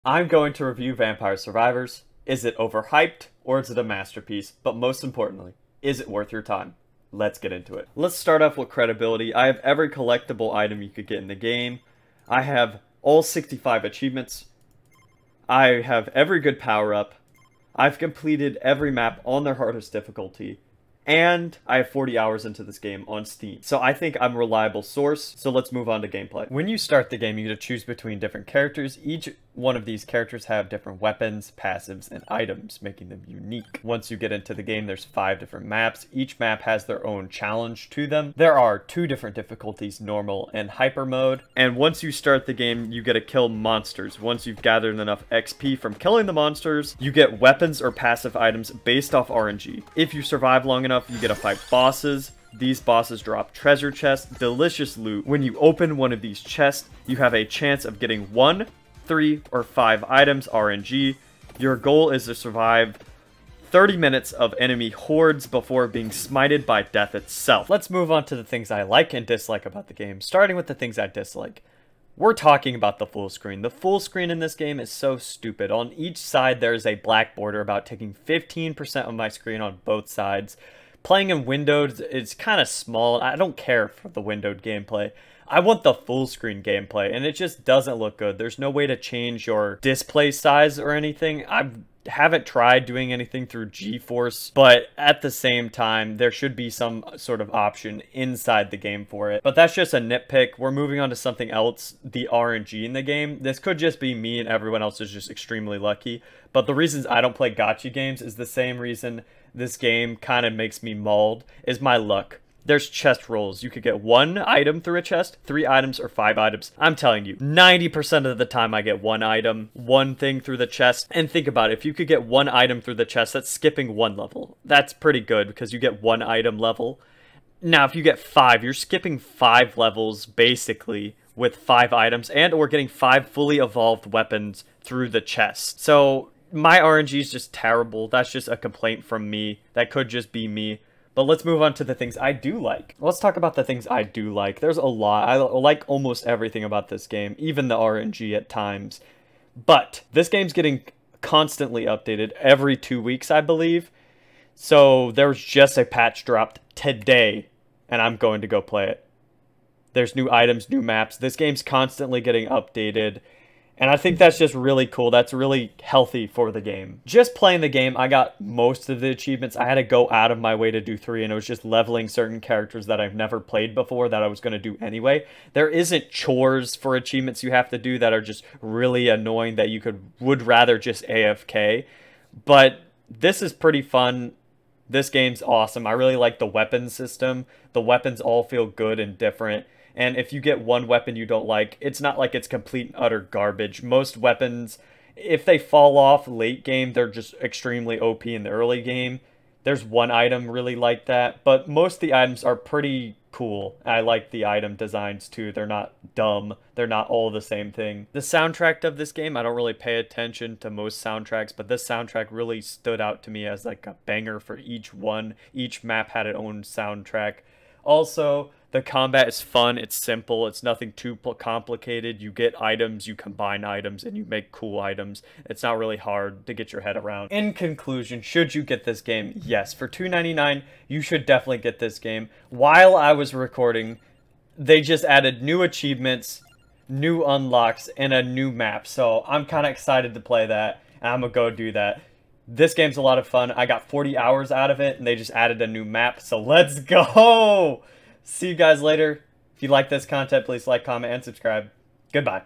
I'm going to review Vampire Survivors. Is it overhyped or is it a masterpiece? But most importantly, is it worth your time? Let's get into it. Let's start off with credibility. I have every collectible item you could get in the game. I have all 65 achievements. I have every good power-up. I've completed every map on their hardest difficulty. And I have 40 hours into this game on Steam. So I think I'm a reliable source, so let's move on to gameplay. When you start the game, you get to choose between different characters. Each one of these characters have different weapons, passives, and items, making them unique. Once you get into the game, there's 5 different maps. Each map has their own challenge to them. There are 2 different difficulties, normal and hyper mode. And once you start the game, you get to kill monsters. Once you've gathered enough XP from killing the monsters, you get weapons or passive items based off RNG. If you survive long enough, you get to fight bosses. These bosses drop treasure chests, delicious loot. When you open one of these chests, you have a chance of getting 1, 3, or 5 items RNG. Your goal is to survive 30 minutes of enemy hordes before being smited by death itself. Let's move on to the things I like and dislike about the game, starting with the things I dislike. We're talking about the full screen. The full screen in this game is so stupid. On each side, there is a black border about taking 15% of my screen on both sides. Playing in windowed, it's kind of small. I don't care for the windowed gameplay. I want the full screen gameplay, and it just doesn't look good. There's no way to change your display size or anything. I haven't tried doing anything through GeForce, but at the same time, there should be some sort of option inside the game for it. But that's just a nitpick. We're moving on to something else, the RNG in the game. This could just be me and everyone else is just extremely lucky. But the reasons I don't play gacha games is the same reason this game kind of makes me mauled, is my luck. There's chest rolls. You could get 1 item through a chest, 3 items, or 5 items. I'm telling you, 90% of the time I get 1 item, 1 thing through the chest. And think about it, if you could get 1 item through the chest, that's skipping 1 level. That's pretty good because you get 1 item level. Now, if you get 5, you're skipping 5 levels basically with 5 items and or getting 5 fully evolved weapons through the chest. So my RNG is just terrible. That's just a complaint from me. That could just be me. But let's move on to the things I do like. Let's talk about the things I do like. There's a lot. I like almost everything about this game, even the RNG at times. But this game's getting constantly updated every 2 weeks, I believe. So there's just a patch dropped today, and I'm going to go play it. There's new items, new maps. This game's constantly getting updated. And I think that's just really cool. That's really healthy for the game. Just playing the game, I got most of the achievements. I had to go out of my way to do 3, and it was just leveling certain characters that I've never played before that I was going to do anyway. There isn't chores for achievements you have to do that are just really annoying that you would rather just AFK. But this is pretty fun. This game's awesome. I really like the weapon system. The weapons all feel good and different. And if you get 1 weapon you don't like, it's not like it's complete and utter garbage. Most weapons, if they fall off late game, they're just extremely OP in the early game. There's 1 item really like that, but most of the items are pretty cool. I like the item designs too. They're not dumb. They're not all the same thing. The soundtrack of this game, I don't really pay attention to most soundtracks, but this soundtrack really stood out to me as like a banger for each one. Each map had its own soundtrack. Also, the combat is fun, it's simple, it's nothing too complicated. You get items, you combine items, and you make cool items. It's not really hard to get your head around. In conclusion, should you get this game? Yes, for $2.99, you should definitely get this game. While I was recording, they just added new achievements, new unlocks, and a new map. So I'm kind of excited to play that, and I'm gonna go do that. This game's a lot of fun. I got 40 hours out of it, and they just added a new map, so let's go! See you guys later. If you like this content, please like, comment, and subscribe. Goodbye.